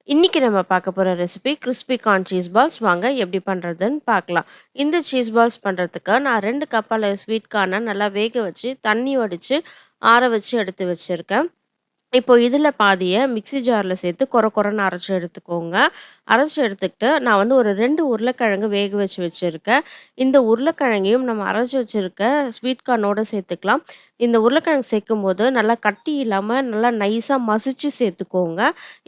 இன்னைக்கு நம்ம பார்க்க போற recipe crispy corn cheese balls. வாங்க எப்படி பண்றதுன்னு பார்க்கலாம். இந்த சீஸ் பால்ஸ் பண்றதுக்கு நான் 2 கப் அளவு ஸ்வீட் கார்னை நல்லா வேக வச்சு தண்ணி வடிச்சு ஆற வச்சு எடுத்து வச்சிருக்கேன். இப்போ இதில பாதிய மிக்ஸி ஜார்ல சேர்த்து கொரன்னு அரைச்சு எடுத்துக்கோங்க. அரைச்சு எடுத்துக்கிட்டு நான் வந்து ஒரு 2 உருளைக்கிழங்கு வேக வச்சு வச்சிருக்கேன். இந்த உருளைக்கிழங்கையும் நம்ம அரைச்சு வச்சிருக்க ஸ்வீட் கார்னோட சேர்த்துக்கலாம். இந்த உருளைக்கிழங்கு சேர்க்கும்போது நல்லா கட்டி இல்லாம நல்லா நைஸா மசிச்சு சேர்த்துக்கோங்க.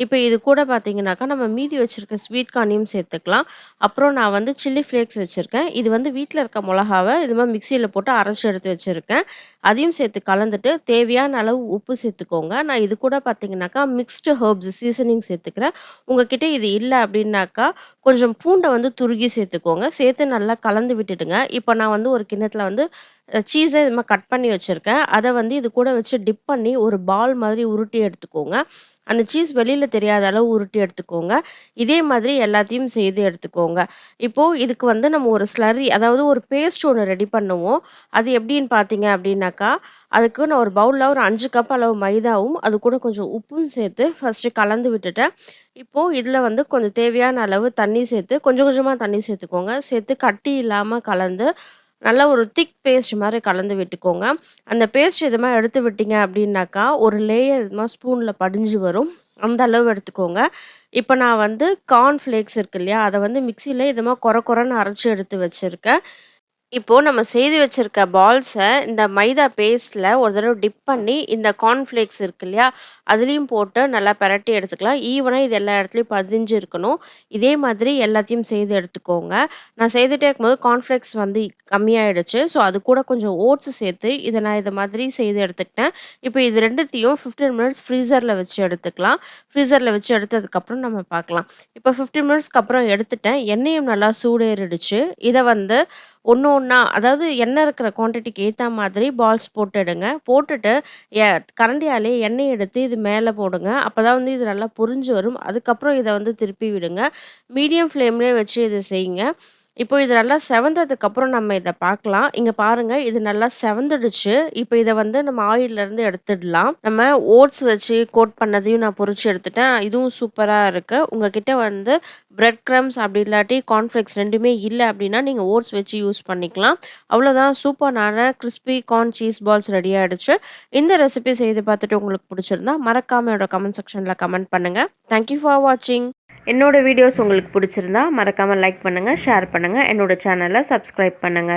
இப்போ இது கூட பார்த்தீங்கன்னாக்கா, நம்ம மீதி வச்சிருக்க ஸ்வீட் கார்னையும் சேர்த்துக்கலாம். அப்புறம் நான் வந்து சில்லி ஃப்ளேக்ஸ் வச்சிருக்கேன். இது வந்து வீட்ல இருக்க மொளகாவ இது மாரி மிக்ஸியில போட்டு அரைச்சு எடுத்து வச்சிருக்கேன். அதையும் சேர்த்து கலந்துட்டு தேவையான அளவு உப்பு சேர்த்துக்கோங்க. நான் இது கூட பார்த்தீங்கன்னாக்கா, மிக்ஸ்டு ஹெர்ப்ஸ் சீசனிங் சேர்த்துக்கிறேன். உங்ககிட்ட இது இல்ல அப்டின்னாக்கா, கொஞ்சம் பூண்ட வந்து துருகி சேர்த்துக்கோங்க. சேர்த்து நல்லா கலந்து விட்டுடுங்க. இப்போ நான் வந்து ஒரு கிண்ணத்துல வந்து சீஸ இது மாரி கட் பண்ணி வச்சிருக்கேன். அத வந்து இது கூட வச்சு டிப் பண்ணி ஒரு பால் மாதிரி உருட்டி எடுத்துக்கோங்க. அந்த சீஸ் வெளில தெரியாத அளவு உருட்டி எடுத்துக்கோங்க. இதே மாதிரி எல்லாத்தையும் செய்து எடுத்துக்கோங்க. இப்போ இதுக்கு வந்து நம்ம ஒரு ஸ்லர்ரி அதாவது ஒரு பேஸ்ட் ஒண்ணு ரெடி பண்ணுவோம். அது எப்படின்னு பார்த்தீங்க அப்படின்னாக்கா, அதுக்கு நான் ஒரு பவுல்ல ஒரு 5 கப் அளவு மைதாவும், அது கூட கொஞ்சம் உப்பும் சேர்த்து ஃபர்ஸ்ட்டு கலந்து விட்டுட்டேன். இப்போ இதில வந்து கொஞ்சம் தேவையான அளவு தண்ணி சேர்த்து, கொஞ்சம் கொஞ்சமா தண்ணி சேர்த்துக்கோங்க. சேர்த்து கட்டி இல்லாம கலந்து, நல்லா ஒரு திக் பேஸ்ட் மாரி கலந்து விட்டுக்கோங்க. அந்த பேஸ்ட் இது மாரி எடுத்து விட்டீங்க அப்படின்னாக்கா, ஒரு லேயர் இது மாரி ஸ்பூன்ல படிஞ்சு வரும். அந்த அளவு எடுத்துக்கோங்க. இப்ப நான் வந்து கார்ன் ஃப்ளேக்ஸ் இருக்கு இல்லையா? அத வந்து மிக்ஸில இது மாரி கொரன்னு அரைச்சு எடுத்து வச்சிருக்கேன். இப்போ நம்ம செய்து வச்சிருக்க பால்ஸ இந்த மைதா பேஸ்ட்ல ஒரு தடவ டிப் பண்ணி, இந்த கார்ன் ஃப்ளேக்ஸ் இருக்கு இல்லையா? அதுலயும் போட்டு நல்லா பெரட்டி எடுத்துக்கலாம். ஈவனா இது எல்லா இடத்துலயும் பதிஞ்சு இருக்கணும். இதே மாதிரி எல்லாத்தையும் செய்து எடுத்துக்கோங்க. நான் செய்துட்டே இருக்கும்போது கார்ன் ஃப்ளேக்ஸ் வந்து கம்மியாயிடுச்சு. ஸோ அது கூட கொஞ்சம் ஓட்ஸ் சேர்த்து நான் இத மாதிரி செய்து எடுத்துக்கிட்டேன். இப்போ இது 2த்தையும் 15 மினிட்ஸ் ஃப்ரீசர்ல வச்சு எடுத்துக்கலாம். ஃப்ரீசர்ல வச்சு எடுத்ததுக்கப்புறம் நம்ம பார்க்கலாம். இப்போ 15 மினிட்ஸ்க்கு அப்புறம் எடுத்துட்டேன். எண்ணெயும் நல்லா சூடேறிடுச்சு. இத வந்து ஒண்ணு ஒண்ணா அதாவது எண்ணெய் இருக்கிற குவான்டிட்டிக்கு ஏத்தா மாதிரி பால்ஸ் போட்டுடுங்க. போட்டுட்டு எ கரண்டியாலே எண்ணெய் எடுத்து இது மேல போடுங்க. அப்பதான் வந்து இது நல்லா பொரிஞ்சு வரும். அதுக்கப்புறம் இத வந்து திருப்பி விடுங்க. மீடியம் ஃப்ளேம்லயே வச்சு இத செய்யுங்க. இப்போ இது நல்லா செவந்ததுக்கு அப்புறம் நம்ம இத பார்க்கலாம். இங்க பாருங்க இது நல்லா செவந்துடுச்சு. இப்போ இத வந்து நம்ம ஆயில்ல இருந்து எடுத்துடலாம். நம்ம ஓட்ஸ் வச்சு கோட் பண்ணதையும் நான் பொரிச்சு எடுத்துட்டேன். இதுவும் சூப்பரா இருக்கு. உங்ககிட்ட வந்து பிரெட் கிரம்ப்ஸ் அப்படி இல்லாட்டி கார்ன்ஃப்ளேக்ஸ் 2மே இல்ல அப்படின்னா, நீங்க ஓட்ஸ் வச்சு யூஸ் பண்ணிக்கலாம். அவ்வளோதான் சூப்பரான crispy corn cheese balls ready ஆயிடுச்சு. இந்த ரெசிபி செய்து பார்த்துட்டு உங்களுக்கு பிடிச்சிருந்தா, மறக்காம என்னோட கமெண்ட் செக்ஷன்ல கமெண்ட் பண்ணுங்க. தேங்க் யூ ஃபார் வாட்சிங். என்னோட வீடியோஸ் உங்களுக்கு பிடிச்சிருந்தா, மறக்காம லைக் பண்ணுங்க, ஷேர் பண்ணுங்க. என்னோட சேனல சப்ஸ்கிரைப் பண்ணுங்க.